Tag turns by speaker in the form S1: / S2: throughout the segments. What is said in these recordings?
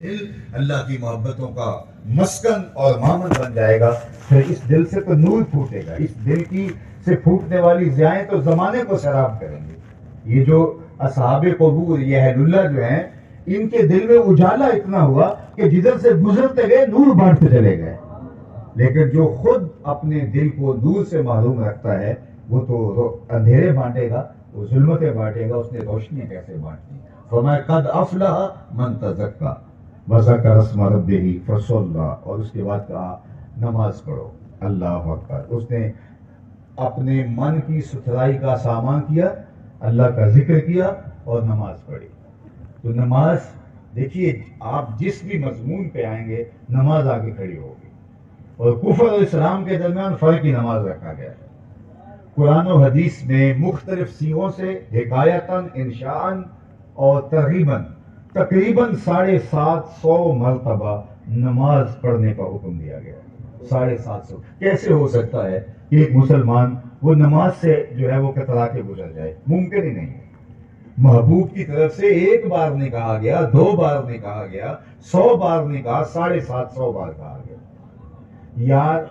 S1: دل اللہ کی محبتوں کا مسکن اور مامن بن جائے گا، پھر اس دل سے تو نور پھوٹے گا. اس دل کی سے پھوٹنے والی ضیائیں تو زمانے کو سیراب کریں گے. یہ جو اصحاب قبور، یہ اہل اللہ جو ہیں، ان کے دل میں اجالا اتنا ہوا کہ جدھر سے گزرتے گئے نور بانٹتے چلے گئے. لیکن جو خود اپنے دل کو نور سے محروم رکھتا ہے وہ تو اندھیرے بانٹے گا، وہ ظلمتیں بانٹے گا. اس نے روشنیاں کیسے بانٹی؟ فرمایا قد افلح من تزکا وذکر اسم ربہ فصلی، اور اس کے بعد کہا نماز پڑھو. اللہ اکبر. اس نے اپنے من کی ستھرائی کا سامان کیا، اللہ کا ذکر کیا اور نماز پڑھی. تو نماز دیکھیے، آپ جس بھی مضمون پہ آئیں گے نماز آگے کھڑی ہوگی. اور کفر اور اسلام کے درمیان فرق کی نماز رکھا گیا ہے. قرآن و حدیث میں مختلف سیغوں سے حکایتاً، انشاءً اور تقریباً 750 مرتبہ نماز پڑھنے کا حکم دیا گیا ہے. 750. کیسے ہو سکتا ہے کہ ایک مسلمان وہ نماز سے جو ہے وہ کترا کے گزر جائے؟ ممکن ہی نہیں ہے. محبوب کی طرف سے ایک بار نہیں کہا گیا، 2 بار نہیں کہا گیا، 100 بار نہیں کہا، 750 بار کہا گیا. یار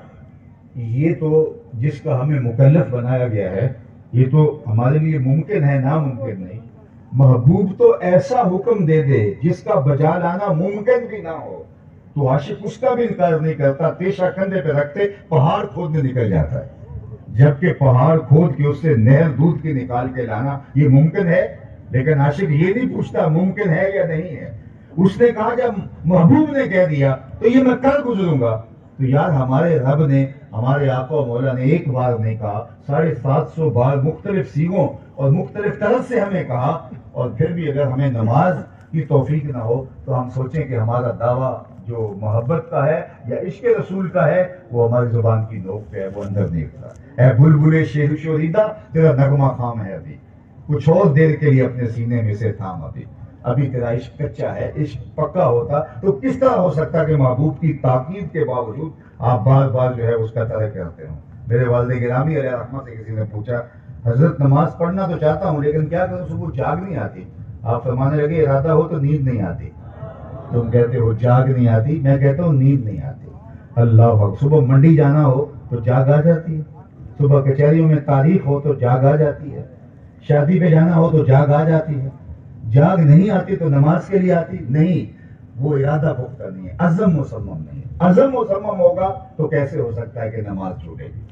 S1: یہ تو جس کا ہمیں مکلف بنایا گیا ہے، یہ تو ہمارے لیے ممکن ہے، ناممکن نہیں. محبوب تو ایسا حکم دے دے جس کا بجا لانا ممکن بھی نہ ہو تو عاشق اس کا بھی انکار نہیں کرتا، تیشہ کندھے پہ رکھتے پہاڑ کھودنے نکل جاتا ہے. جبکہ پہاڑ کھود کے اس سے نہر دودھ کی نکال کے لانا یہ ممکن ہے، لیکن عاشق یہ نہیں پوچھتا ممکن ہے یا نہیں ہے. اس نے کہا جب محبوب نے کہہ دیا تو یہ میں کر گزروں گا. تو یار ہمارے رب نے، ہمارے آقا و مولا نے ایک بار نہیں کہا، 750 بار مختلف سیغوں اور مختلف طرف سے ہمیں کہا. اور پھر بھی اگر ہمیں نماز کی توفیق نہ ہو تو ہم سوچیں کہ ہمارا دعویٰ جو محبت کا ہے یا عشق رسول کا ہے وہ ہماری زبان کی نوک پہ ہے، وہ اندر نہیں اترا. اے بلبلے شیر شوریدہ، تیرا نغمہ خام ہے ابھی، کچھ اور دیر کے لیے اپنے سینے میں سے تھام ابھی تیرا عشق کچا ہے. عشق پکا ہوتا تو کس طرح ہو سکتا کہ محبوب کی تاکید کے باوجود آپ بار بار جو ہے اس کا ترک کرتے ہوں؟ میرے والد گرامی علیہ رحمت سے کسی نے پوچھا، حضرت نماز پڑھنا تو چاہتا ہوں لیکن کیا کروں، صبح جاگ نہیں آتی. آپ فرمانے لگے ارادہ ہو تو نیند نہیں آتی. تم کہتے ہو جاگ نہیں آتی، میں کہتا ہوں نیند نہیں آتی. اللہ اکبر. صبح منڈی جانا ہو تو جاگ آ جاتی ہے، صبح کچہریوں میں تاریخ ہو تو جاگ آ جاتی ہے، شادی پہ جانا ہو تو جاگ آ جاتی ہے. جاگ نہیں آتی تو نماز کے لیے آتی نہیں. وہ ارادہ پختہ نہیں ہے، عزم مصمم نہیں ہے. عزم مصمم ہوگا تو کیسے ہو سکتا ہے کہ نماز چھوٹے گی؟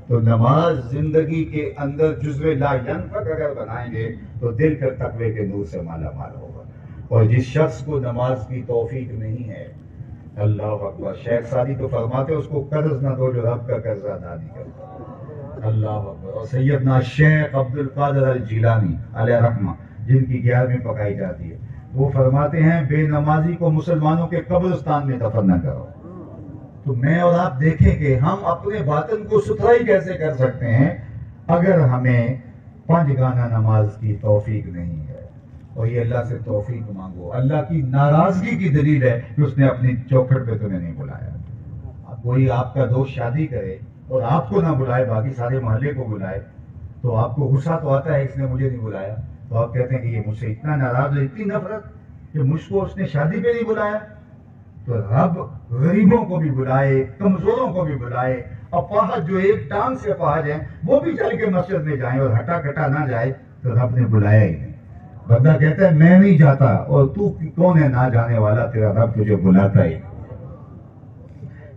S1: تو نماز زندگی کے اندر جزو لا ینفک اگر بنائیں گے تو دل پھر تقوی کے نور سے مالا مال ہوگا. اور جس شخص کو نماز کی توفیق نہیں ہے، اللہ اکبر، شیخ سعدی تو فرماتے اس کو قرض نہ دو جو رب کا قرض ادا نہیں کرتا. اللہ اکبر. اور سیدنا شیخ عبد القادر الجیلانی علیہ رحمہ، جن کی 11ویں پکائی جاتی ہے، وہ فرماتے ہیں بے نمازی کو مسلمانوں کے قبرستان میں دفن نہ کرو. تو میں اور آپ دیکھیں کہ ہم اپنے باطن کو ستھرائی کیسے کر سکتے ہیں اگر ہمیں 5 گانا نماز کی توفیق نہیں ہے. اور یہ اللہ سے توفیق مانگو. اللہ کی ناراضگی کی دلیل ہے کہ اس نے اپنی چوکھٹ پہ تمہیں نہیں بلایا. کوئی آپ کا دوست شادی کرے اور آپ کو نہ بلائے، باقی سارے محلے کو بلائے، تو آپ کو غصہ تو آتا ہے اس نے مجھے نہیں بلایا. تو آپ کہتے ہیں کہ یہ مجھ سے اتنا ناراض ہے، اتنی نفرت کہ مجھ کو اس نے شادی پہ نہیں بلایا. تو رب غریبوں کو بھی بلائے، کمزوروں کو بھی بلائے. اپاہج جو ایک ٹانگ سے اپاہج ہیں وہ بھی چل کے مسجد میں جائیں اور ہٹا کٹا نہ جائے تو رب نے بلایا ہی نہیں. بندہ کہتا ہے میں نہیں جاتا، اور تو کون ہے نہ جانے والا، تیرا رب تجھے بلاتا ہی.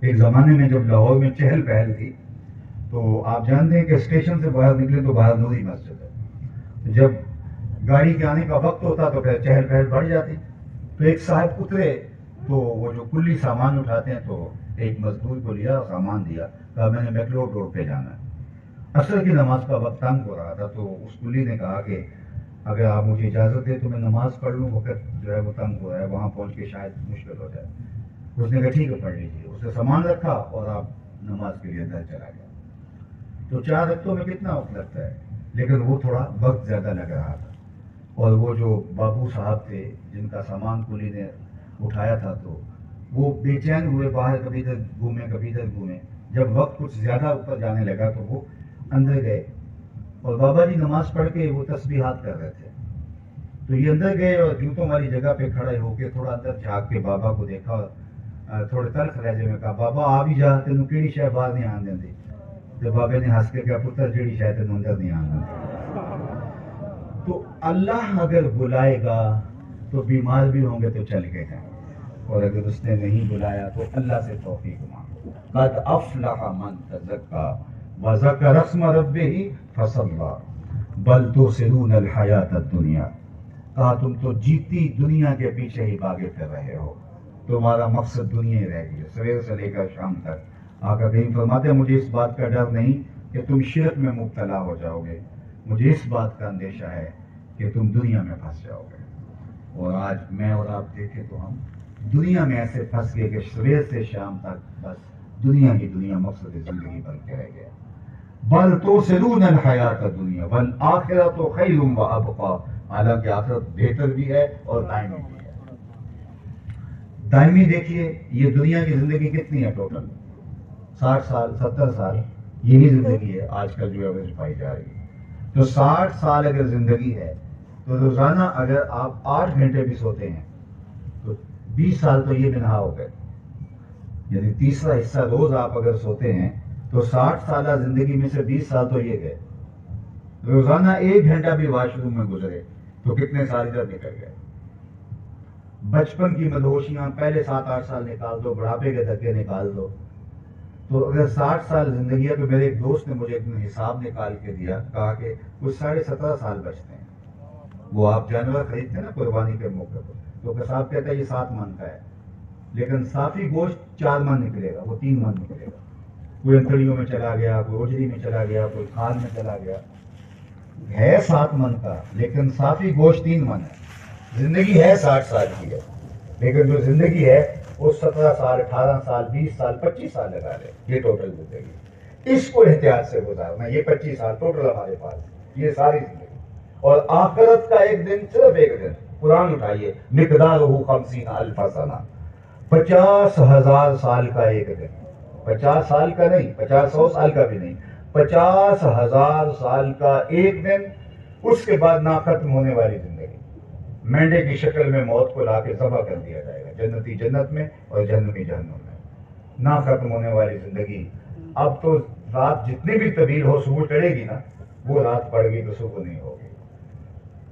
S1: ایک زمانے میں جب لاہور میں چہل پہل تھی تو آپ جانتے ہیں کہ اسٹیشن سے باہر نکلے تو باہر نوری مسجد ہے. جب گاڑی کے آنے کا وقت ہوتا تو پھر چہل پہل بڑھ جاتی. تو ایک صاحب اترے تو وہ جو کلی سامان اٹھاتے ہیں تو ایک مزدور کو لیا اور سامان دیا، کہا میں نے میکلوڈ روڈ پہ جانا ہے. عصر کی نماز کا وقت تنگ ہو رہا تھا تو اس کلی نے کہا کہ اگر آپ مجھے اجازت دیں تو میں نماز پڑھ لوں، وقت جو ہے وہ تنگ ہو رہا ہے، وہاں پہنچ کے شاید مشکل ہو جائے. اس نے کہا ٹھیک ہے پڑھ لیجیے. اس نے سامان رکھا اور آپ نماز کے لیے اندر چلا گیا. تو 4 رکعتوں میں کتنا وقت لگتا ہے، لیکن وہ تھوڑا وقت زیادہ لگ رہا تھا. اور وہ جو بابو صاحب تھے جن کا سامان کلی نے اٹھایا تھا تو وہ بے چین ہوئے، باہر کبھی ادھر گھومے کبھی ادھر گھومے. جب وقت کچھ زیادہ اوپر جانے لگا تو وہ اندر گئے اور بابا جی نماز پڑھ کے وہ تسبیحات کر رہے تھے. تو یہ اندر گئے اور جوتوں والی جگہ پہ کھڑے ہو کے تھوڑا اندر جھانک کے بابا کو دیکھا، تھوڑے تلخ لہجے میں کہا بابا آ بھی جا تینوں کیڑی شے باہر نہیں آن دیں۔ تو بابے نے ہنس کے کہا پتر جیڑی شے تینوں اندر نہیں آن دیں۔ تو اللہ اگر بلائے گا تو بیمار بھی ہوں گے تو چل کے جائیں، اور اگر اس نے نہیں بلایا تو اللہ سے توفیق مانگو۔ قد افلح من تزکا وذکر اسم ربہ فصلی بل تؤثرون الحیاۃ الدنیا۔ کہا تم تو جیتی دنیا کے پیچھے ہی بھاگے پھر رہے ہو، تمہارا مقصد دنیا ہی رہ گئی ہے، سویر سے لے کر شام تک۔ آقا کریم فرماتے ہیں مجھے اس بات کا ڈر نہیں کہ تم شرک میں مبتلا ہو جاؤ گے، مجھے اس بات کا اندیشہ ہے کہ تم دنیا میں پھنس جاؤ گے۔ اور آج میں اور آپ دیکھیں تو ہم دنیا میں ایسے پھنس گئے کہ صبح سے شام تک بس دنیا ہی دنیا مقصد زندگی بن کے رہ گیا۔ بل تؤثرون الحیاۃ الدنیا والآخرۃ خیر وابقیٰ، حالانکہ آخرت بہتر بھی ہے اور دائمی بھی ہے۔ دائمی دیکھیے یہ دنیا کی زندگی کتنی ہے ٹوٹل، 60 سال 70 سال یہی زندگی ہے آج کل جو ایوریج پائی جا رہی ہے۔ تو 60 سال اگر زندگی ہے تو روزانہ اگر آپ 8 گھنٹے بھی سوتے ہیں تو 20 سال تو یہ منہا ہو گئے، یعنی تیسرا حصہ روز آپ اگر سوتے ہیں تو 60 سالہ زندگی میں سے 20 سال تو یہ گئے۔ روزانہ 1 گھنٹہ بھی واش روم میں گزرے تو کتنے سال ادھر نکل گئے۔ بچپن کی مدہوشیاں پہلے 7-8 سال نکال دو، بڑھاپے کے دھکے نکال دو، تو اگر 60 سال زندگی ہے تو میرے ایک دوست نے مجھے ایک حساب نکال کے دیا، کہا کہ کچھ 17.5 سال بچتے ہیں۔ وہ آپ جانور خریدتے ہیں نا قربانی کے موقع پر، تو کساب کہتا ہے یہ 7 من کا ہے، لیکن صافی گوشت 4 من نکلے گا، وہ 3 من نکلے گا۔ کوئی انتڑیوں میں چلا گیا، کوئی اوجری میں چلا گیا، کوئی کھال میں چلا گیا، ہے 7 من کا لیکن صافی گوشت 3 من ہے۔ زندگی ہے 60 سال کی ہے، لیکن جو زندگی ہے وہ 17 سال 18 سال 20 سال 25 سال لگا لے، یہ ٹوٹل زندگی۔ اس کو احتیاط سے گزارنا، یہ 25 سال ٹوٹل ہمارے پاس، یہ ساری زندگی۔ اور آخرت کا ایک دن صرف ایک دن، قرآن اٹھائیے، مقدارہ 50,000 سنہ، 50,000 سال کا ایک دن، 50 سال کا نہیں، 50 سال کا بھی نہیں، 50,000 سال کا ایک دن، اس کے بعد نہ ختم ہونے والی زندگی۔ مینڈے کی شکل میں موت کو لا کے ذبح کر دیا جائے گا، جنتی جنت میں اور جہنمی جہنم میں، نہ ختم ہونے والی زندگی۔ اب تو رات جتنی بھی طویل ہو صبح چڑھے گی نا، وہ رات پڑ گئی تو صبح نہیں ہوگی۔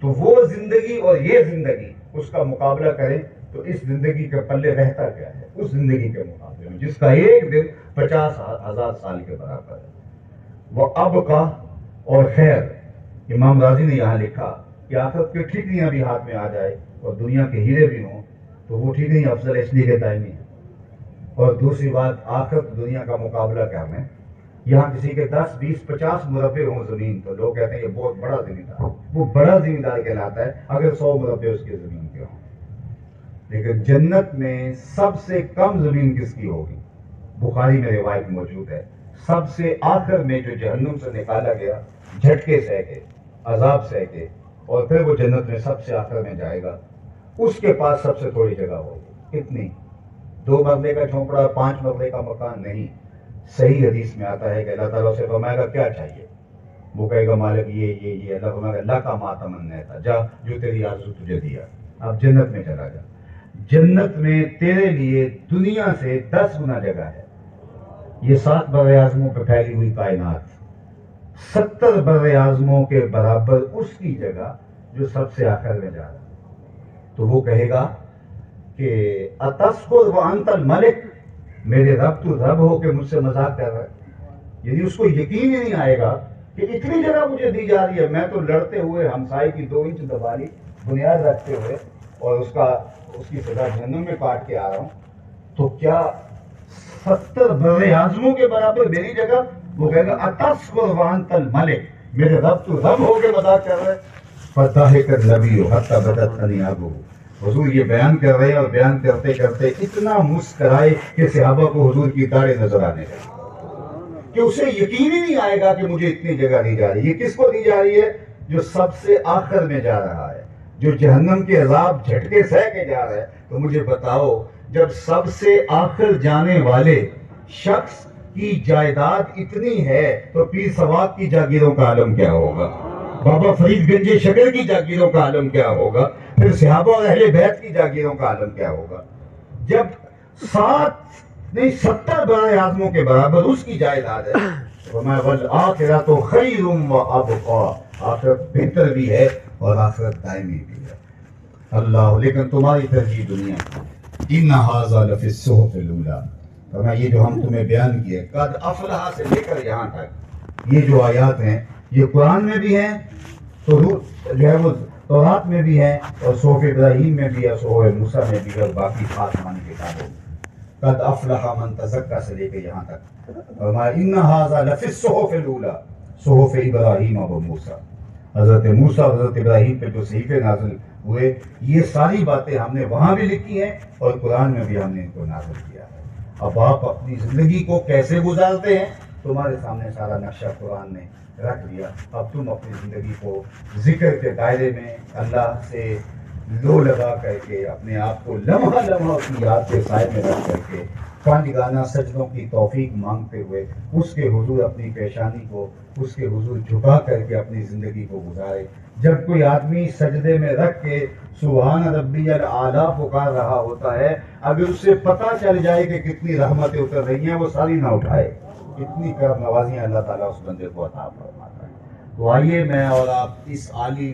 S1: تو وہ زندگی اور یہ زندگی، اس کا مقابلہ کریں تو اس زندگی کے پلے رہتا کیا ہے اس زندگی کے مقابلے میں، جس کا ایک دن 50,000 سال کے برابر ہے۔ وہ اب کا اور خیر، امام راضی نے یہاں لکھا کہ آخرت کے ٹھیکریاں بھی ہاتھ میں آ جائے اور دنیا کے ہیرے بھی ہوں تو وہ ٹھیکریاں افضل اس لیے کہ دائمی ہیں۔ اور دوسری بات، آخرت دنیا کا مقابلہ کرنے، یہاں کسی کے 10 20 50 مربع ہوں زمین تو لوگ کہتے ہیں یہ بہت بڑا زمیندار، وہ بڑا زمیندار کہلاتا ہے اگر 100 مربع اس کی زمین کے ہوں۔ لیکن جنت میں سب سے کم زمین کس کی ہوگی؟ بخاری میں روایت موجود ہے، سب سے آخر میں جو جہنم سے نکالا گیا، جھٹکے سہ کے، عذاب سہ کے، اور پھر وہ جنت میں سب سے آخر میں جائے گا، اس کے پاس سب سے تھوڑی جگہ ہوگی۔ اتنی 2 مرلے کا جھونپڑا، 5 مرلے کا مکان نہیں۔ صحیح حدیث میں آتا ہے کہ اللہ تعالیٰ سے فرمائے گا کیا چاہیے، وہ کہے گا مالک یہ اللہ فرمائے گا اللہ کا ما تمنا، جا جو تیری آرزو تجھے دیا، اب جنت میں چلا جا۔ جنت میں تیرے لیے دنیا سے 10 گنا جگہ ہے۔ یہ 7 بر اعظموں پہ پھیلی ہوئی کائنات، 70 بر اعظموں کے برابر اس کی جگہ جو سب سے آخر میں جا رہا ہے۔ تو وہ کہے گا کہ اتذکر وانت الملک، میرے رب تو رب ہو کے مجھ سے مذاق کر رہا ہے۔ یعنی اس کو یقین ہی نہیں آئے گا کہ اتنی جگہ مجھے دی جا رہی ہے، میں تو لڑتے ہوئے ہمسائے کی 2 انچ دبالی بنیاد رکھتے ہوئے اور اس کی سزا جہنم میں کاٹ کے آ رہا ہوں، تو کیا 70 بر اعظموں کے برابر میری جگہ؟ وہ کہے گا اتذکر وانت الملک، میرے رب تو رب ہو کے مذاق کر رہے ہیں۔ فضحک النبی حتی بدت انیابہ، حضور یہ بیان کر رہے ہیں اور بیان کرتے کرتے اتنا مسکرائے کہ صحابہ کو حضور کی داڑھیں نظر آنے لگی، کہ اسے یقین ہی نہیں آئے گا کہ مجھے اتنی جگہ دی جا رہی ہے۔ یہ کس کو دی جا رہی ہے؟ جو سب سے آخر میں جا رہا ہے، جو جہنم کے عذاب جھٹکے سہ کے جا رہا ہے۔ تو مجھے بتاؤ، جب سب سے آخر جانے والے شخص کی جائیداد اتنی ہے تو پیر سواد کی جاگیروں کا عالم کیا ہوگا؟ بابا فرید گنج شکر کی جاگیروں کا عالم کیا ہوگا، پھر صحابہ اور اہل بیت کی جاگیروں کا عالم کیا ہوگا، جب 70 برائے اعظموں کے برابر اس کی جائیداد ہے۔ فرمایا والآخرۃ خیر و ابقا، آخرت بہتر بھی ہے اور آخرت دائمی بھی ہے۔ اللہ، لیکن تمہاری ترجیح دنیا کی۔ ان ھذا لفی الصحف الاولی، فرمایا یہ جو ہم تمہیں بیان کیے قد افلح سے لے کر یہاں تک، یہ جو آیات ہیں یہ قرآن میں بھی ہیں، تو جو ہے وہ تورات میں بھی ہیں، اور صحف ابراہیم میں بھی ہے، صحف موسیٰ میں بھی ہے، اور باقی آسمانی کتابوں میں۔ قد افلح من تزکا سے لے کے یہاں تک فرمایا ان ھذا لفی الصحف الاولی، صحف ابراہیم و موسیٰ، حضرت موسیٰ اور حضرت ابراہیم پہ جو صحیفے نازل ہوئے، یہ ساری باتیں ہم نے وہاں بھی لکھی ہیں اور قرآن میں بھی ہم نے ان کو نازل کیا ہے۔ اب آپ اپنی زندگی کو کیسے گزارتے ہیں، تمہارے سامنے سارا نقشہ قرآن نے رکھ دیا۔ اب تم اپنی زندگی کو ذکر کے دائرے میں اللہ سے لو لگا کر کے، اپنے آپ کو لمحہ لمحہ اس کی یاد کے سائے میں رکھ کر کے، پانچ گانا سجدوں کی توفیق مانگتے ہوئے اس کے حضور اپنی پیشانی کو اس کے حضور جھکا کر کے اپنی زندگی کو گزارے۔ جب کوئی آدمی سجدے میں رکھ کے سبحان ربی الاعلیٰ پکار رہا ہوتا ہے، اگر اسے پتہ چل جائے کہ کتنی رحمتیں اتر رہی ہیں، وہ ساری نہ اٹھائے، کتنی کرم نوازیاں اللہ تعالیٰ اس بندے کو عطا فرماتا ہے۔ تو آئیے میں اور آپ اس عالی